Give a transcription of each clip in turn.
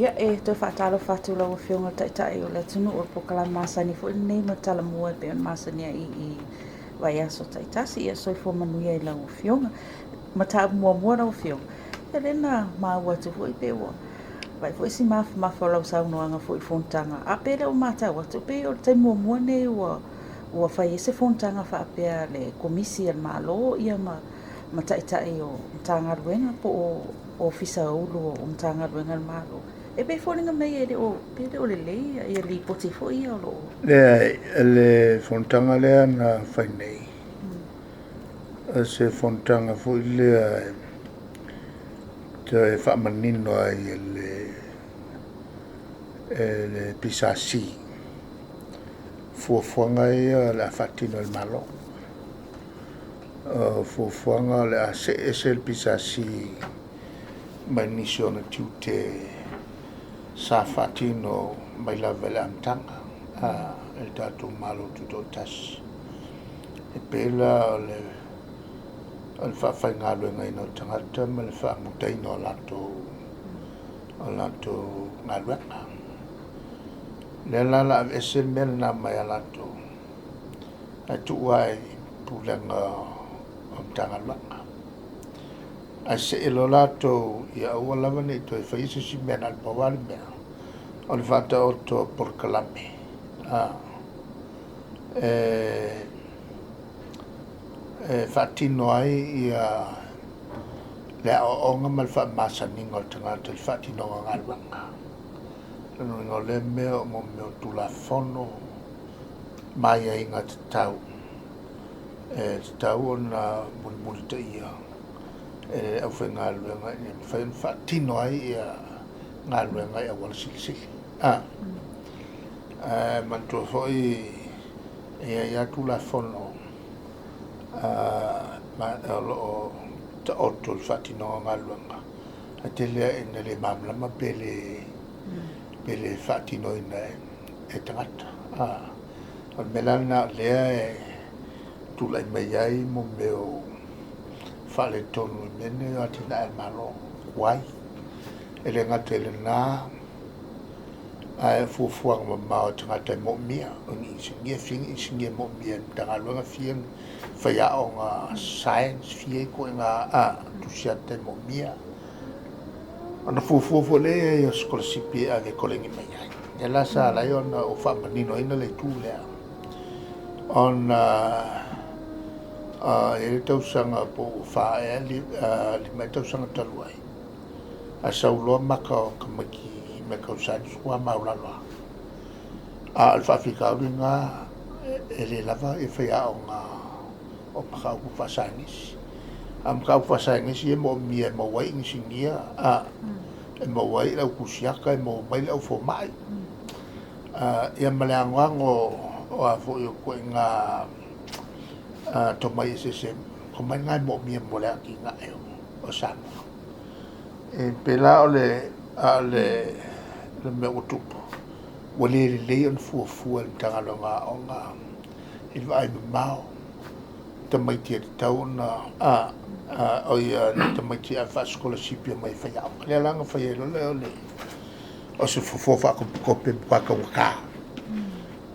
Ia te whaatalo whatu lau whiunga tai o le tunu o pokala masani fo nei matala mua pe on masani i vai aso tai tasi ia soi manuia i lau whiunga mata mua lau whiunga ia lena maua tu fo i pe ua vai fo isi mafa lau saunoanga fo i fontanga a pe le o mata watu pe o te mua nei ua whai ese fontanga wha apea le komisi al malo ia ma tai o mtangaruenga po o fisa ulu o mtangaruenga al malo e pe fōringa mai e o pere o le lei e li poti fo ia o lo le fontanga lea na whainei se fontanga fo i lea te whamanino ai le pisasi fuafuanga ia le whatino il malo fuafuanga le a se ese le pisasi mai nisi ona tiute sa whatino mai la vele amtanga e tatu malo tuto tas e pela le whawhai ngā luenga ino tangata ma le whamutai no lato ngā luenga le lala ese mele na mai a lato a tuai pulenga amtanga luenga a se ilo lato ia ua lava nei toi whaisa si mena al pawari mea o le whata o to porkalame whatino ai ia le o onga mal wha masaninga o tangata le whatino o ngalwanga ngā le mea mo meo tula fono mai ai ngā tatau tatau o na muri ta ia au whai ngā luenga whatino ai ia ngā luenga ia wala silisili mantua foi ia tula fono lo ta otto il fatino ngalwanga atele ina le mamlama pele fatino ina e tangata on melana le tula mai ai mo meo fale tonu mene atina el malo wai ele ngatele na ai fuang ma tangata mo mia oni singe mo mia tangalwanga fieng faya o nga science fie ko nga tusiate mo mia ana fu le yo scholarship a ke kolengi mai ai ela sa la yo na o fa manino ina le tule on ele tau sanga po fa li mai tau sanga taluai a saulo maka kamaki me ka sa swa maulala al fa fika nga ele lava e faya o nga o pakau ku fasangis am kau fasangis ye mo mia mo wai ngingia e mo wai la ku siaka e mo mai la fo mai ia malango o a fo yo ko nga to mai se ko mai ngai mo mia mo la ki nga o sa e pela le me utupo wale le on fu tangalonga o nga il vai mau tamaiti tau na o ia tamaiti a fa scholarship mai fa ya le langa fa ye le o se fo fa ko pe pa ka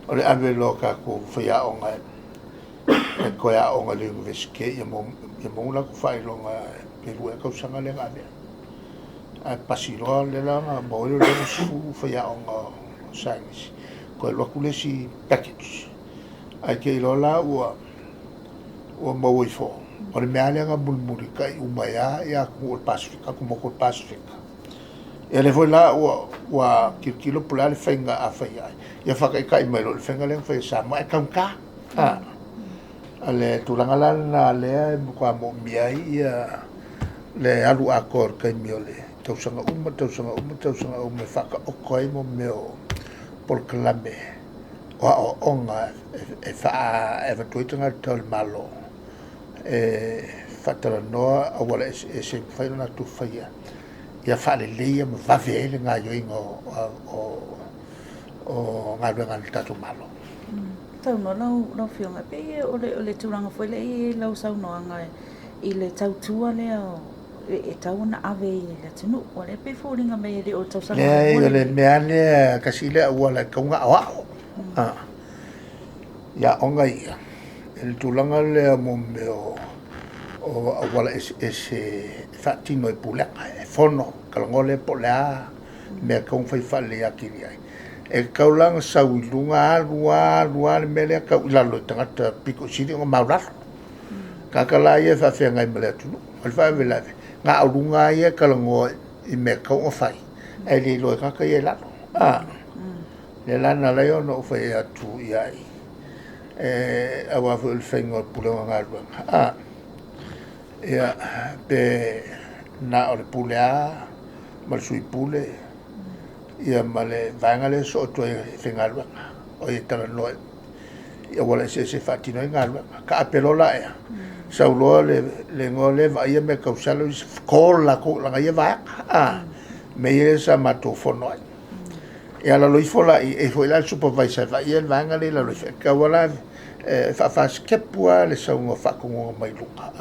o le ave loka ko fa ya o nga e ko ya o nga le university ya mo la ko fa longa pe ru ka usanga le nga a pasilo le langa mo le su fa ya o nga science ko lo ku le si package ai ke lo la o maui fo o le mea lenga mulmuri kai umaya ia ku o Pasifika ku moko Pasifika e le foi la wa kilo pula le fenga a fai ia whaka i kai mai lo le fenga lenga fai sa mai kamka ale tulanga la na lea kwa mo miai ia le alu akor kai miole tausanga uma whaka o koi mo meo por kalame o onga e wha e watuitanga tau malo fatara noa a wala e se whaina na tu whaia ia whale leia ma wawe ele ngā yoinga o ngā ruenga ni tatu malo tau no nau whiunga pe o le tūranga whaile i lau sau noanga i le tautua lea e tau na ave le tunu o le pe fōringa me le o tau sanga le le meane kasi le wala kaunga wa ya onga ia el tulanga le mo me o wala ese fatino e pula e fono kalangole pola me kong fai fale akiri ai e kaulang saulunga lua mele ka ulalo tangata piko siri o maura kakala ia fa fe ngai mele tunu al fa vela nga alunga ia kalango i me kong fai e le lo ka ia la le lana le ono fai atu ia awa fu il fengo pula ngalwa ia pe na o le pulea mal sui pule ia male vangale so to fengalwa o ia tala no ia wala se fatino ngalwa ka apelola ia saulo le ngole va ia me kausalo kola ko la ia va me ia sa mato fono ia la loifola e foi la supervisor va ia vangale la loifa ka wala fa skepua le saunga fa ko mai luka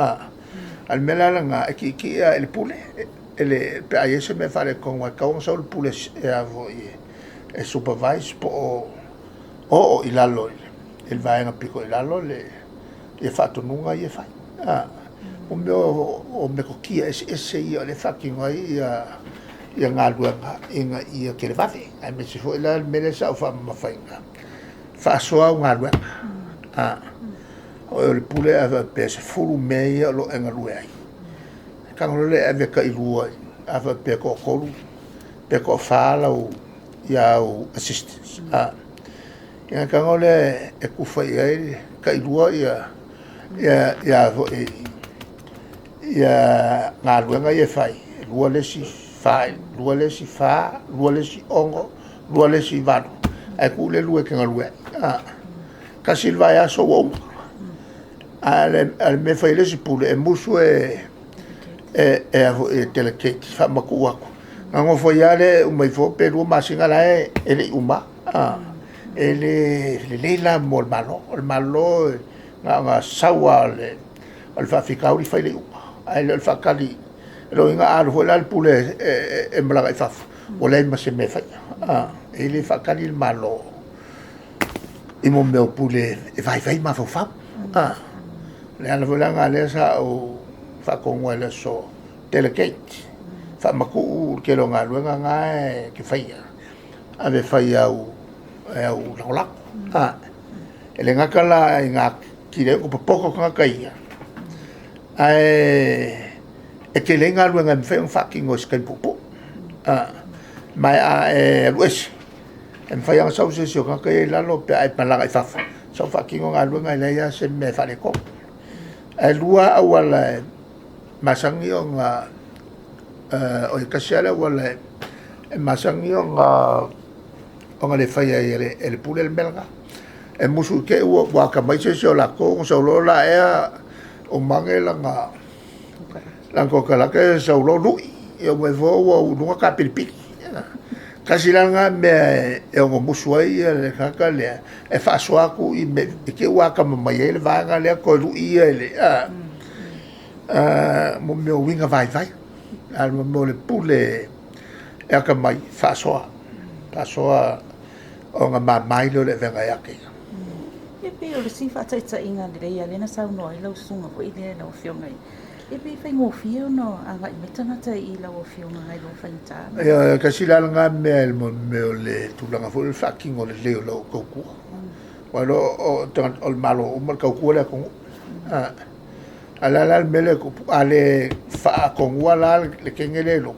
al melalanga ki el pule ele pe aí se me fale con a causa sol pule e avo e supervise po o ilalo el vai a pico ilalo le e fatto nunga e fai o me coquia esse io le fucking ia ngalua inga ia ke le vafe ai me se foi la me le sa fa ma fainga fa soa ngalua o le pule ava pe se fulu meia lo engalue ai kangolo le ave ka ilua ava pe ko kolu pe ko fala o ia o assistance ia kangolo e ku fai ai ka ilua ia ngalua nga ia fai lua le si fai lua le si fa lua le si ongo lua le si vano e ku le lua ke ngalue ka silva ya so wo al me fai le si pule e musu e teleketi fa maku wako ngo foi ale o mai fo pero masinga la ele uma ele la mol malo nga sawa le al fa fikauri fai le uma al fa kali lo inga ar fo la pule e mbla fa o le ma se me fai ele fa kali malo i mo meu pule e vai ma fa le ana volanga le sa o fa con wala so delegate fa maku ke lo nga luenga nga ke faia ave faia o la ele nga kala nga kire ko poko nga kaia e ke le nga luenga me fa un fucking o skai popo mai lues em fa yang sa se ka ke la lo pe ai pala ai fa so fucking nga luenga le ya se me fa le ko e lua awala masangi o nga o i kasiala wala masangi o nga le fai ele pule el belga e musu ke ua ka mai se o la ko o lo la o mange la ko kala ke so lo lui e o me vo o no ka pilpi kasi la nga me e o musu ai le ka le e fa so aku i me ke ua ka mai ele va nga le ko lui ele mo me winga vai al mo le pule e ka mai fa so o nga mai lo le venga ya ke e pe o le sifa tsa inga le ia le na sa no i lo sunga ko i le no fionga e pe fai mo fio no anga i metana ta i lo fionga ai lo fanta e ka sila nga me mo le tu langa fo le fucking o le leo lo ko ku walo o malo o mal ka ku le ko ala mele ko ale fa con wala le kengele lo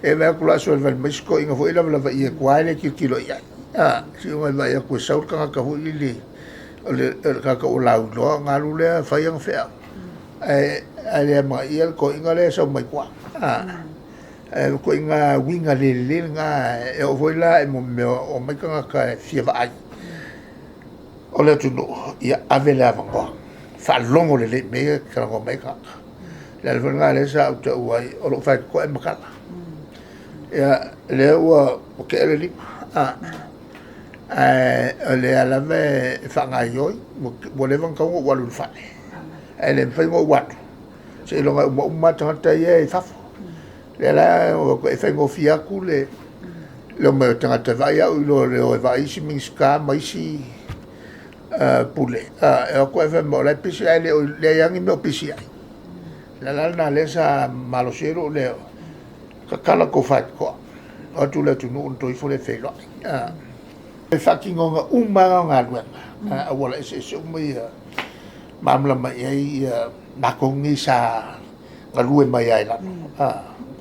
e va kula so el mexico inga fo ila la ia kwale kilo ia si o va ia ko saur ka hu ili le ka o la lo ngalu le fa yang fe ale ma ia ko inga le so mai kwa ko inga winga le nga e o foi la e mo o mai ka fia vai o le tu no ia avela va fa longo le me ka ngo mai ka le venga le sa o wai o lo fa ko e makala ya le o ke le li le ala me fa nga yo mo le van ka o walu fa ele fa ngo wat se longa uma tangata ia e fafo le la o e fengo fia ku le lo me tangata vai au lo le vai si minska mai si pule e ko e mo la pisi ai le yangi me pisi ai la na le sa malosero le ka kala ko fa ko o tu le tu no to i fo le fe lo e fucking on uma nga luenga wala se mai mamla mai ai na ko ngi sa ngalue mai ai la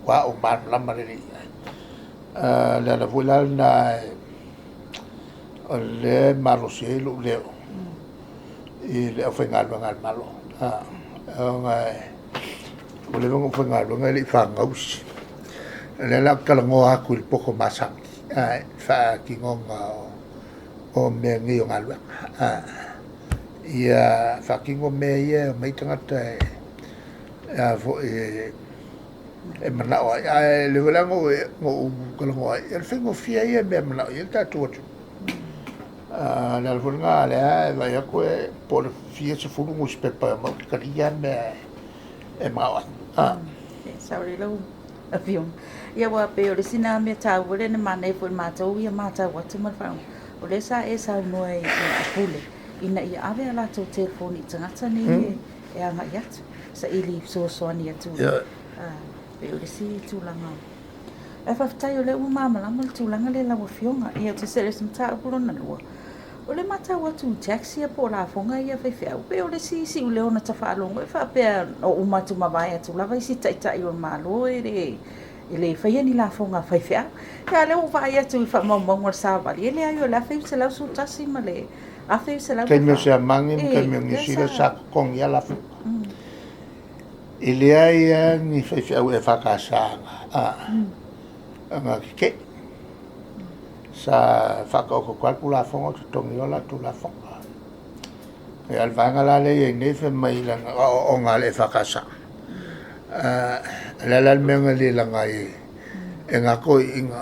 wa o mamla mai la la vola na le maloselo le le ofengal bangal malo nga o le ngo ofengal bangal i fa ngaus le la kalango aku il poco masang fa kingonga o me ngi o ngalwa ia fa kingo me ia mai tangata vo e mana o le wala ngo kalango el fengo fia ia me mana ia ta tu la volga le va ya ko por fia se fu mo spepa ma karia me e ma sorry lo avion ia wa pe o sina me ta wole ne mane fo ma to ia ma ta wat ma fa o le sa e sa no e pule ina ia ave ala to telefoni tanga ni e anga ya sa ili so ni atu pe o si tu langa e fa tai o le uma ma ma tu langa le la wo fionga ia te se sem ta ko na lo o le mata wa tu taxi po la fonga ia fe fe pe o le si o le ona ta fa longo e fa pe o uma tu ma vai tu la vai si tai o ma lo ele fa ni la fonga fa fe ya le o vai tu fa mo mo sa va ele ayo la fe se la su ta si ma le a fe se la que me se mangin que me ni si le sa con ya la ele ai ni fe fe o fa ka sa nga ke sa fa ko la fonga tu tongi la tu la fonga e al vanga la le ne fe mai la o nga le fa ka sa la menga le la ngai e nga ko inga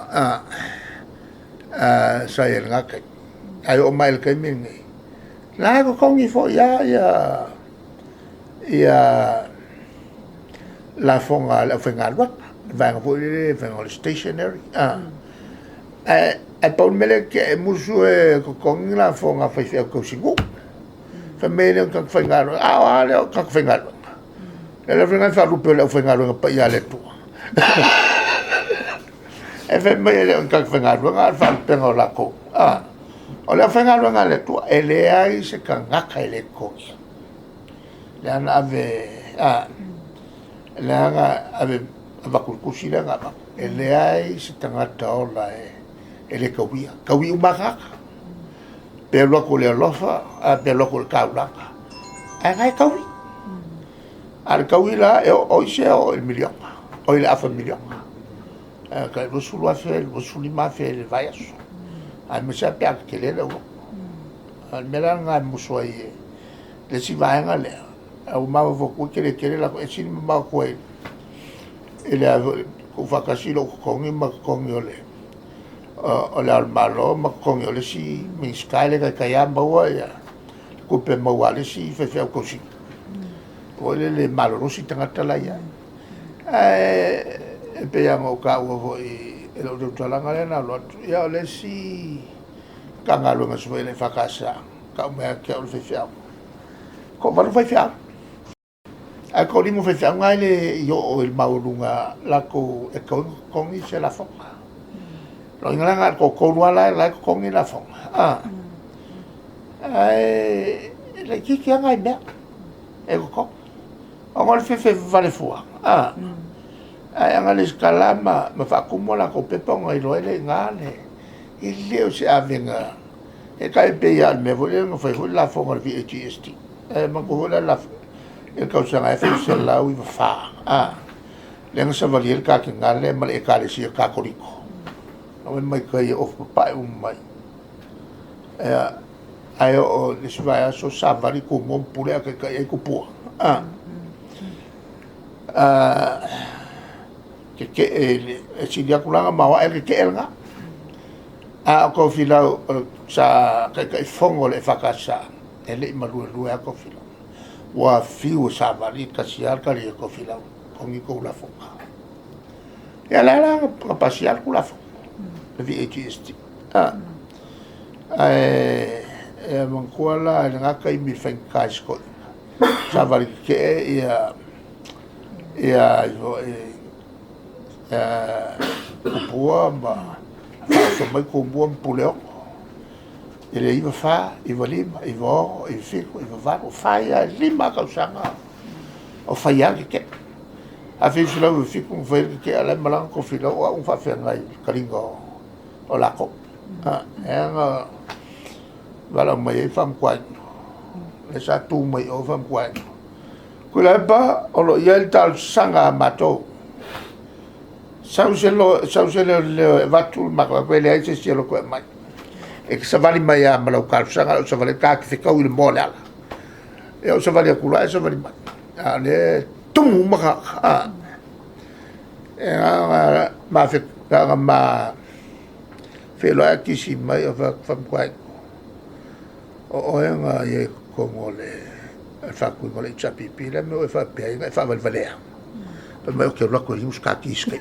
sa ye nga ke ai o mai ke mingi la ko kongi fo ya la fonga la fonga wat vanga fo le vanga stationary a pon mele ke musu e ko kongi la fonga fa fe ko singu fa mele ka fonga le ka fonga la fonga fa rupe la fonga pa ya le tu e fe mele ka fonga nga fa pengo la ko o le fonga nga le tu e le ai se ka ngaka le ko le ana ave le ana ave va kusila nga ba e le ai se tangata ola ele kawi umaka pelo ko le lofa pelo ko kaula ai kawi al kawi la o se o el million o el afa million ka lo sulu afe lo sulu ma fe le vayas ai me sa pe ke le lo al melanga muso ai le si va nga le o ma vo ko ke le la e si ma ko ele ko fa kasilo ko ngi ma ko ngi ole o le malo ma kongi o le si mi skale ka kaya maua ya kupe maua le si fe fe ko si o le malo no si tangata la ya e pe ya mo ka o e lo do talanga le na lo ya le si ka ngalo nga so le fakasa ka me ke o fe fe ko va fe fe a ko li mo fe fe nga le yo el maulunga la ko e kongi se la foka lo inganga ko wala la ko ngi la fong le ki anga be e ko o ngol fe vale fua anga le skalama ma fa kumo la ko pepa ngai lo ele ngale ile o se avenga e kai pe ya me vole no fe la fong al VHST ma ko la e ka usanga fe se la u fa le nga sa vali el ka ke ngale ma le ka le si ka koriko o mai kai of pai mai ai o le vai so savari ko mon pure ka kai ko pu ke e si dia kulanga ma wa ke elga ko fila sa kai fongo le fakasa ele malu lu ko fila wa fiu sa vali kasial kali ko filau kongi ko la fonga ya la pasial ko la fonga vi etisti mangkuala nga kai mi fen kasko sa vali ke ia bua ma so mai ko bua puleo ele iva fa iva lima iva o iva fico iva va o faia lima ka sanga o faia ke a fi sula o fico o faia ke ala malang ko filo o fa fa ngai karingo o la ko nga wala mai fam kwai le sa tu mai o fam kwai ko la ba o lo yel tal sanga mato sauselo le vatul ma ko le ai se lo ko mai e que se vale mai a malau kalsanga o se vale ka ki fika u le mole ala e o se vale kula e se vale mai a le tumu maka e ma fe ka ma fe lo ki si mai o fa kwai o nga ye ko mole fa ku mole chapi pila me o fa pe e fa vale per me che lo ko yu ska ki ske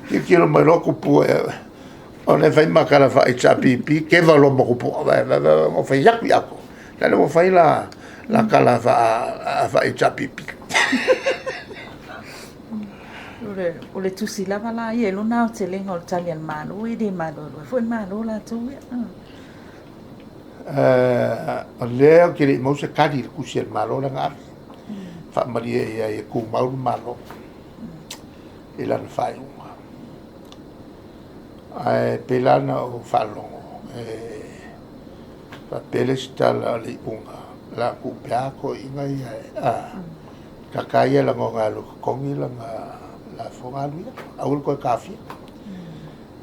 che quiero mai lo kupu o ne fai makara fa chapi che va lo kupu o fai yak yako la no fai la kala fa chapi o le tusi lava la ia lo na te lenga o tali al malo e de malo foi malo la tu o leo che mo se cadi ku si al malo la ngar fa maria e ku mau malo e la fai ai pelana o falongo fa pelesta la li unga la ku pia ko inga kakaya la ngonga lo kongi la la fonga lu au ko kafi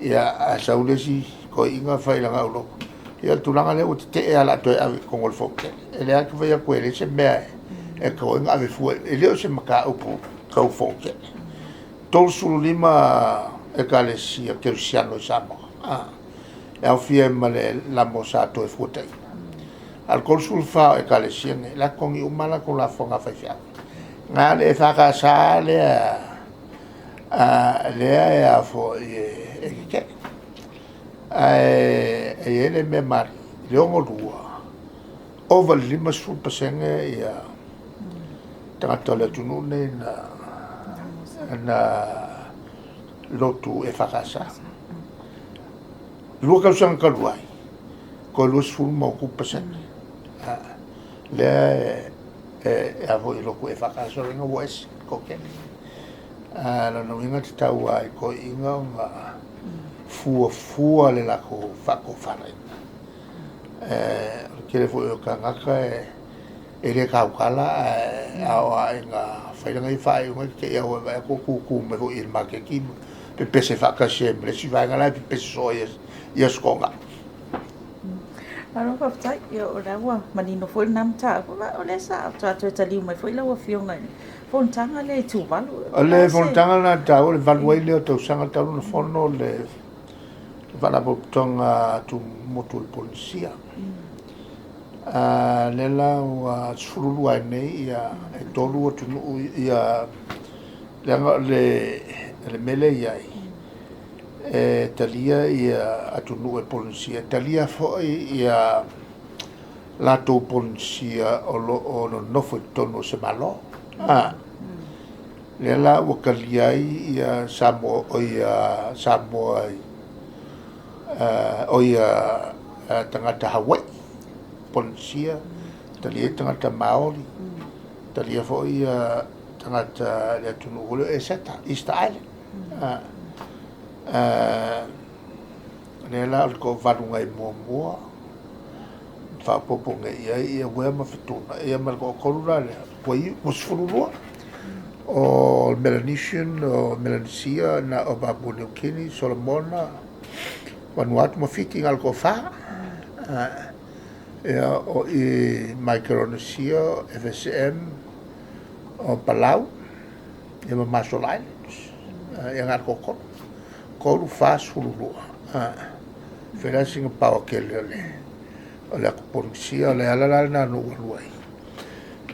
ya asaulesi ko inga fa la ngaulo ya tulanga le o te ala to ave con el foque ele a que vai a coele se me e ko inga ave fu e le se maka o po ko foque tol sulima e kalesia ke siano samo e au fie male la mosato e futai al consulfa e kalesia la con i umala con la fonga fa fia nga le fa ka sa le le a fo e ke e ele me mar le ongo lua over lima sul pasenge ia tanga le tunu ne na lotu e fakasa lu ka sang ka luai ko lu sul mo ku pasenge le avo lo ku e fakasa no wes ko ke la no inga tau ai ko inga fua le la ko fako fare ke le fo ka ngaka e le ka kala a inga fai ngai fai mo ke e o ko ku me vo il ma ke ki pe pese fa ka sempre si vai ngala pe pese so yes konga alo fa tai yo la wa manino fo nam ta ko o le sa tra tra tali mai fo la wa fionga fo tanga le tu valu le fo tanga na ta o le valu le to sanga ta no fono le vala botonga tu motul polisia lela wa sululu ai nei ia e tolu tu ia le mele ia talia ia atu no polisia talia fo ia la to polisia o no fo tono se malo lela wa kalia ia samo oia tangata Hawaii polisia talia tangata Maori talia fo ia tangata le tunu holo e seta East Island nela ko varunga i moa fa popo ngai ia we ma fituna ia mal ko kolura le poi musfurua o Melanesian o Melanesia na o Papua New Guinea Solomona Vanuatu mafiti ngal ko fa o i Micronesia FSM o Palau e ma Marshall Islands e ngal ko lu fa sululu fera singa pau ke le o le aku polisia o le alala na no luai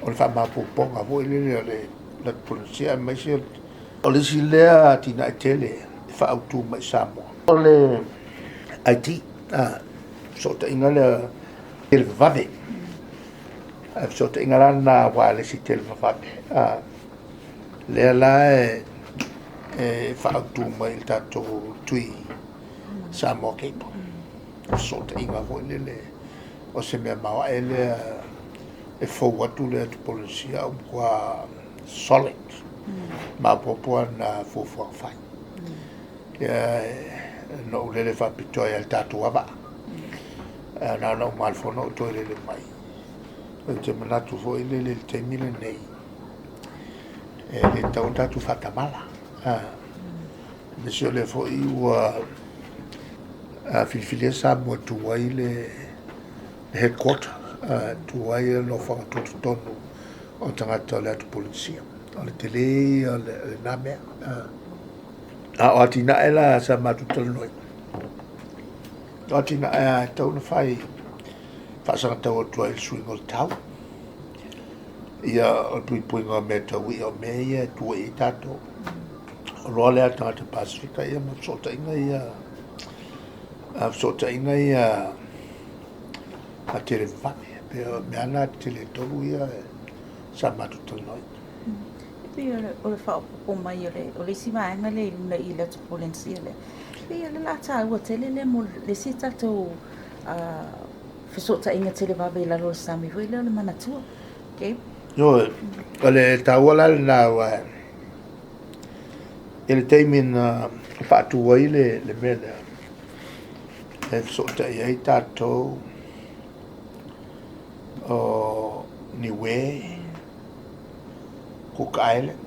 o le whaamapuponga vo ile o le polisia mai se o le si lea tina e tele e whaautu mai Samoa o le IT so te inga le vave so te inga lana wa le si tele vave lea la e whaautu mai il tatou tui Samoa Keipo so te inga vo ile le o se mea mawa e lea e fou atu le atu polisia o kua solid ma popua na fufu fai ya no le fa pitoia il tatu ava na no mal fono to le mai o te manatu fo ile le te mile nei e le tau tatu fatamala me se le fo i wa a filfilia sa mo tu wa ile headquarter tu wa ile no fa tu tonu o tangata le atu polisia o le tele o le name o atina ela sa matutal noi o atina e tau na fai whaasanga tau o tua il swing o le tau ia o pui pui ngā mea tau i o mea ia tua i tato o roa lea tangata Pasifika ia ma sota inga ia sota inga ia a tere whame mea na tele tolu ia sa matutal noi o le whaopopo mai o le simaenga le iluna i le atu polensia le. Pia le lata ua tele le mo le si tatou whesota inga tele wawe i lalo le sami hui leo le manatua. Okay? Yo, o le taua le nā wa e le teimin whaatua i le mele e whesota i ei tatou o Niue Cook Island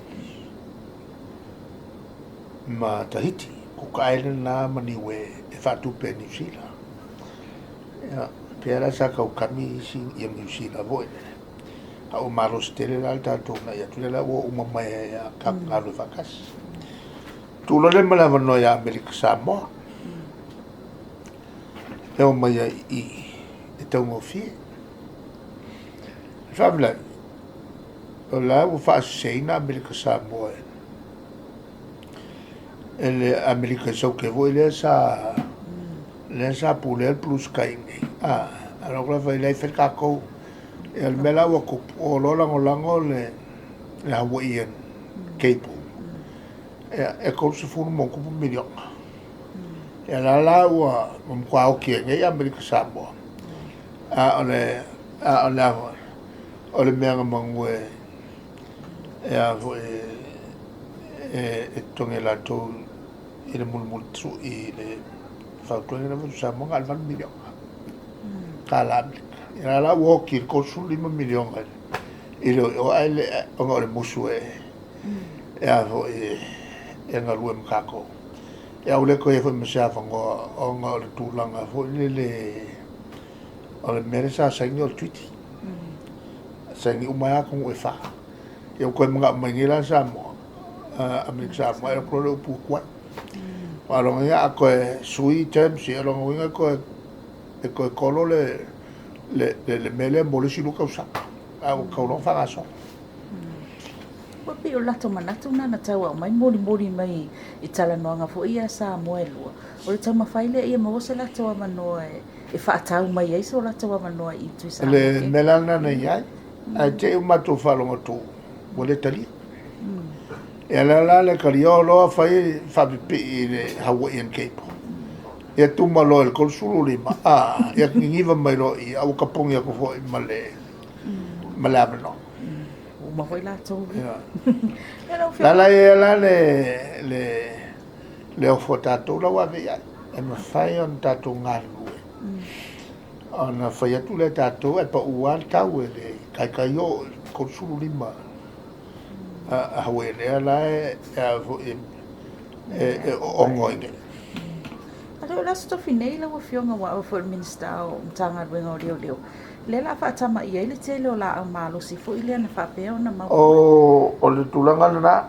ma Tahiti Cook Island na Maniwe e whatupe New Zealand pera sa kau kami isi i New Zealand voi a o maros tele la tatou na ia tule la o umamai a kap ngalo vakas tulo le mala no ya Amerika Samoa e o mai i e tau ngofi famla o la o fa seina Amerika Samoa ele Amerika so ke voi le sa pule plus kai alo la vai le fer kako el mela o ko o lo lango le Hawaiian Cape e ko se fu mo ko milio e la o mo kwa o ke ngai Amerika Samoa o le mea mangwe e tonge la to i le mulmul tru i le whautuanga na watu sa monga alvan milionga ka la Amerika i la woki ko su 5 milionga i le o aile onga o le musu e nga lue mkako e au le ko e fo msea fango onga o le tūlanga fo o le mere sa saingi o le twiti saingi umaya kong e wha e o koe mga mangila sa mo Amerika Samoa e o kore upu kwa Alonga ia koe sui terms e alonga inga koe kolo le mele mo le silu kausaka au kaulong whangaso Wapi o lato manatu na tau au mai mori mai i tala noanga fo ia sa moe lua. O le tau mawhaile ia mawose lato wa manoa e whaatau mai eiso lato wa manoa i tui sa le melana na iai a te umatu whalonga tō mo le tali e la le kariolo fai fapipi i le Hawaiian Cape e tuma lo el konsulu lima e ngiva mai lo i au kapongi ako fo i male ameno uma foi lá tau la e la le o fo tatou la wa vea e ma fai on tatou ngalu ona fai atu le tatou e pa uan tau e le kai o konsulu lima a Hawaiian la e ongoinge Alo la sto finei la fionga wa for minister o tanga wenga o leo le la fa tama ia le tele o la malo si fo ile na fa pe ona ma o le tulanga na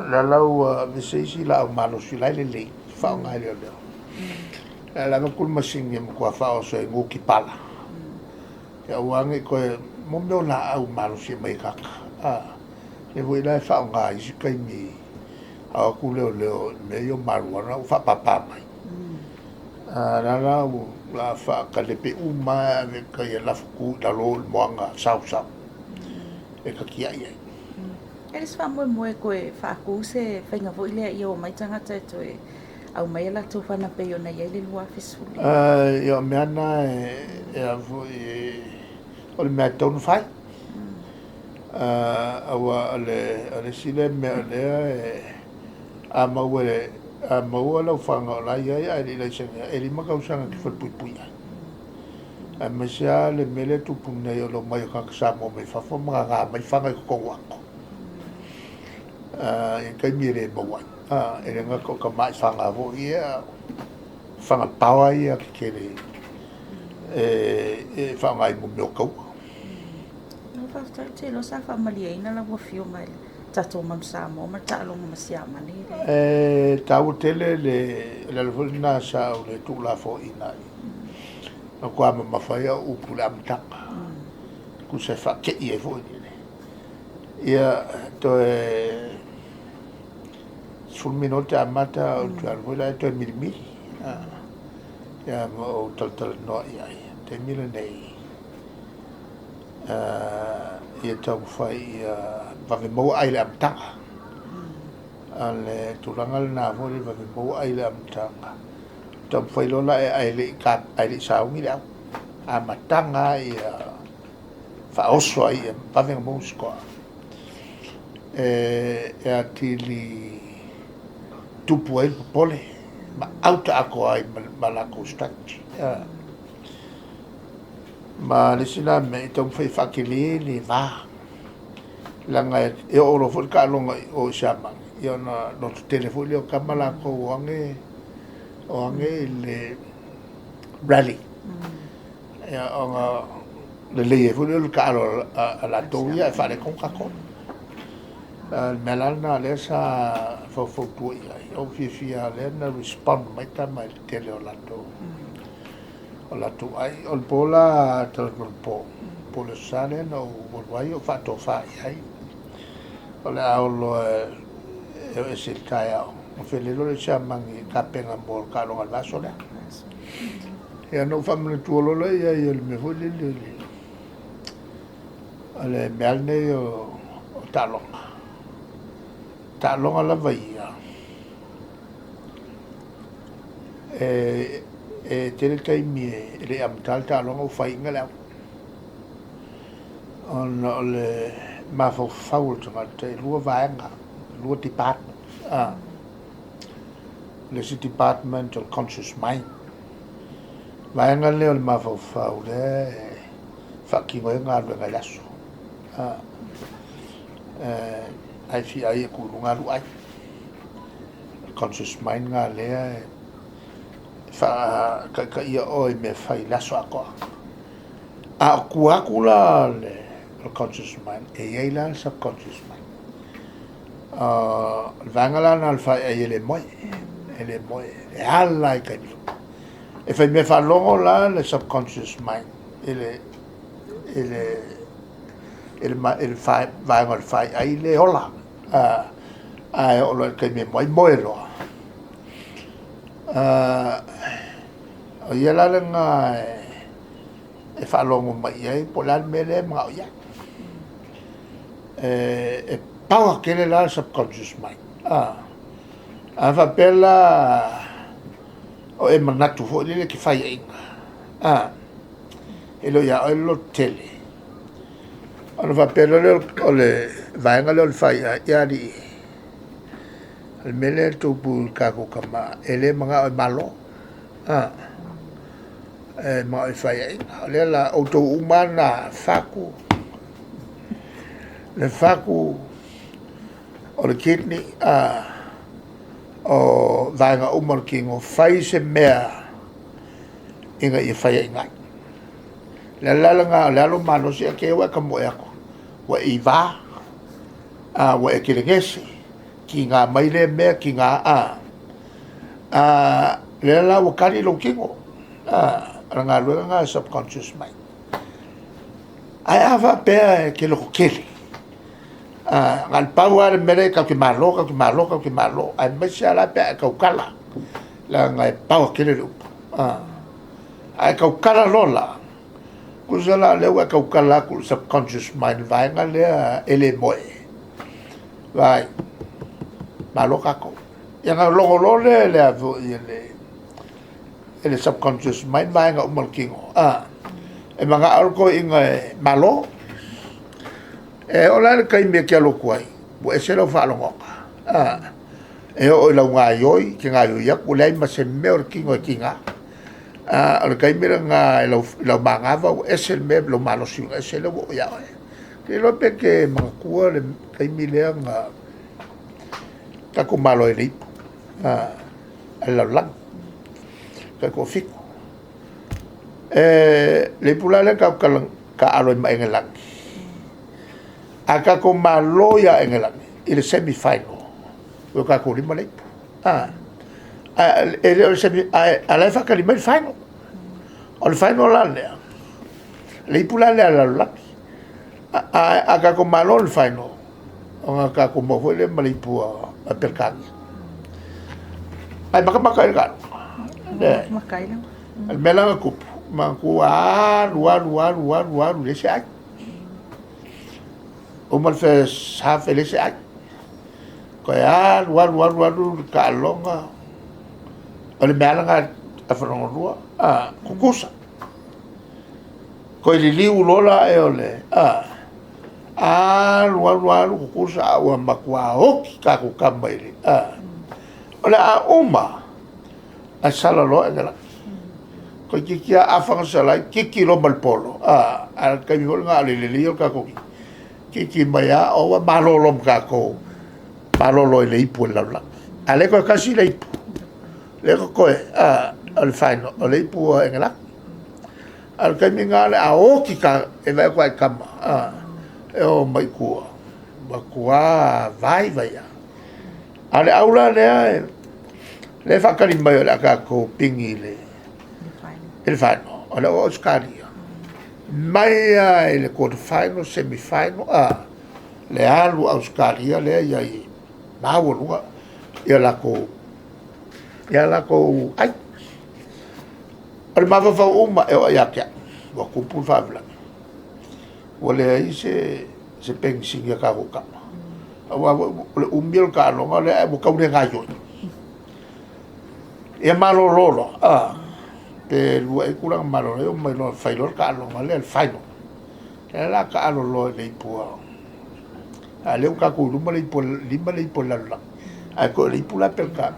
la lau visesi la malo si la le fa nga leo la kul masingi mo kwa fa o so nguki pala ya wangi ko mo me la au malu si mai kaka e voi la fa nga isi kai mi a ku leo me yo malu na fa papa mai la la fa ka le pe uma me ka ya la fu da lo moanga sau e ka kia ia Eles fa mo ko e fa ku se fa nga vo ile yo mai tanga te to e au mai la tu fa na pe yo na ye le lua fisuli yo me ana e a vo o le me tonu fai awa ale sile me ale a mau la fanga la ia ele la senga ele maka usanga ki fai pui a me sia le mele tu pune yo lo mai ka sa mo me fa fo mga mai fanga ko wako e kai mire mo wa ele nga ko ka mai fanga vo ia fanga pawa ia ki kere e fanga i mo me ko no fa te lo sa fa mali ina la wo fio mai tato man sa mo ma ta lo ma sia mani tau tele le volna sa o le tu la fo ina no kwa ma fa ya u pula mta ku se fa ke ie fo ni ia to sul minuto amata o tu alvola to mi ya mo tal no ia te mil nei ia tau fai va ve mo ai la mta ale tulangal na vole va ve mo ai la mta tau fai lo la ai le ka ai le sa ungi la a matanga ia fa oso ai va ve mo sko e atili tupu ai pole ma auta ako ai ma la constante ma le sina me tau fai fakili ni va langa e oro fo ka longa o shama io no telefoni o kamala ko wange le rally ya o le fo le ka lo la toia fa le con kako melana le sa fo tu o fi le na respond mai ta mai tele o la tu ai o pola po le sale no vai o fatto fai ai o le lo e se taia o fele lo le chamangi kapenga bol ka lo al vaso le e no fammi tu lo le io me voglio le ale belne o talong alla vaia e tele kai mi le am talong o fai ngala on le ma fo faul tuma te lua vaenga lua department le si departmental conscious mind vaenga le ma fo faul fa ki mo nga le laso ai fi ai ku lunga lu ai conscious mind nga le fa ka ia oi me fai laso ako aku la le conscious mind e la subconscious mind vangala na alfa ele moi e alla ka e fa me fa longo la le subconscious mind ele fa vangala fa ai le ola ai ola ka me moi lo o yela nga e fa longo mai ai polar mele ma ya e power che la subconscious mind fa bella o e manatu fo le che fai e lo ya e lo tele ono fa bella le vaenga le fai ya di il mele tu pu ka ko kama ele manga malo ma e fai le la auto umana faku le faku o le kidney o vaenga umar kingo fai se mea inga i fai inga le lalanga le alo mano si a ke wa kamo e ako wa i va wa e kirengesi ki ngā maile mea ki ngā le la wakari lo kingo ranga luenga ngā subconscious mind ai ava pe ke lo kele ngal pawa mere ka ke malo ai mesha la pe ka kala la ngai pawa kele lu ai ka kala lola kusala le wa ka kala ku subconscious mind vai ngale ele moe vai malo ka ko ya nga longo lole le avo ele subconscious mind vai nga umal kingo e mga alko inga malo e ola kai me ke lo kwai bo e se lo fa lo ngoka e o la nga yoi ki nga yo ya ku lai ma se me or kingo kinga al kai me nga lo manga va e se me lo malo si e se lo ya ke lo pe ke ma ku le kai me le nga ka ku malo e ri la lang ka ko fik le pulale ka alo ma engelang aka ko maloya engelang il semi final o ka ko lima le ele semi ala fa ka lima final o final la le pulale ala la aka ko malo el final o aka ko mo le malipu a perkani ai maka el gan maka lang al melang ko mangkuar luar le sai o mal fes half le sai ko ya luar ka longa o le melang a front lua kukusa ko le liu lola e ole luar kukusa o makwa hoki ka ku kamai ole uma a sala lo ngala ko kiki afang sala kiki lo malpolo al kami hol nga le ka ko kiki maya o malolom ka ko malolo le ipu la la ale ko kasi le ipu le ko al faino le ipu ngala al kami nga le o kika e vai ko kama e o mai ku vai ale aula le fakari mai la ka ko pingi le il final o le Oscaria mai il quarter final semi final le alu Oscaria le ia i mawo lunga ia la ko ai al ma fa uma e ia kia wa ku pu fa bla o le ai se pensi ia ka ko kama wa le umbil ka longa le bu ka ne ga yo e malo lolo pe lu e kurang malo e mai lo fai lo ka lo male el fai no la ka lo le pu ale ka ku lu male pu la a ko le pu la per ka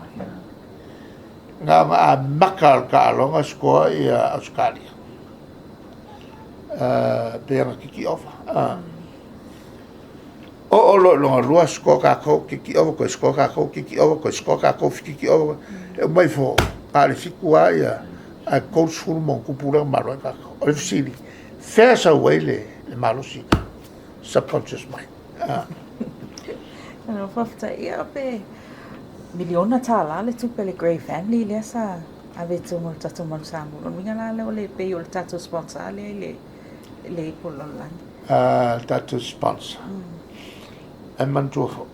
nga ma makal ka lo nga sko e Australia pe nga kiki ofa o lo sko ka ko kiki ofa ko sko ka ko kiki ofa ko sko ka ko kiki ofa mai fo ale fikua ia a coach fulmon kupura malo ka o fsili fesa wele le malo sika subconscious mind no fafta ia pe miliona tala le tu pele grey family le sa ave tu mo tatu mo samu no ngala le pe yo tatu sponsor le polola tatu sponsor e man tu fo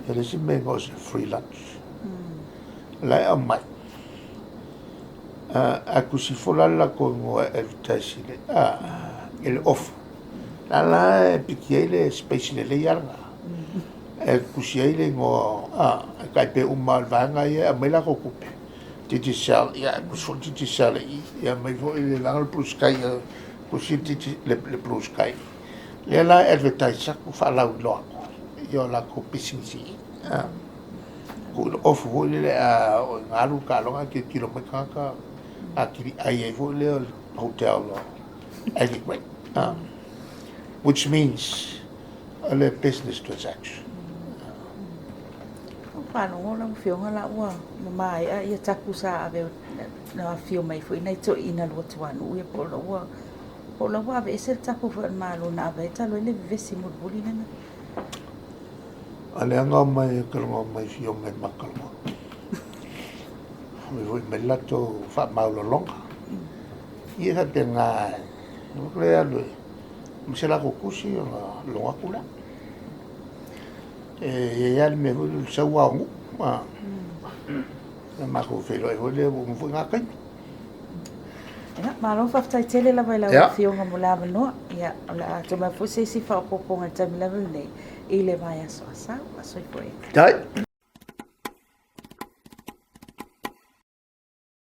ele si me goes free lunch la mai aku si folala ko ngo advertising el off la pikiele space le yanga ku si ele ngo kai pe umal vanga ya mai la ko kupe titi sal ya ku so titi sal ya mai vo ele la plus kai ku si titi le plus kai le la advertise ku fa la lo yo la ko pisingi ku off vo le ngalu ka lo ke kilometer ka akiri ai vo le hotel lo anyway which means a business transaction pano ngola fio ngala wa mai ia takusa ave na fio mai foi nei to ina lo tuanu ia polo wa ave ser taku fo malo na ave talo le vesi mo bolina ale anga mai kalma mai fio mai makalma mi voi melato fa malo longa ia tenga le alu mse la kukusi o longa kula ya le me sa wa ngu ma ko felo e le mo fu nga kai ya malo fa tai tele la vai la fionga mo la no ya la to ma fu se si fa poponga tamila nei ile vai a so sa foi. Dai.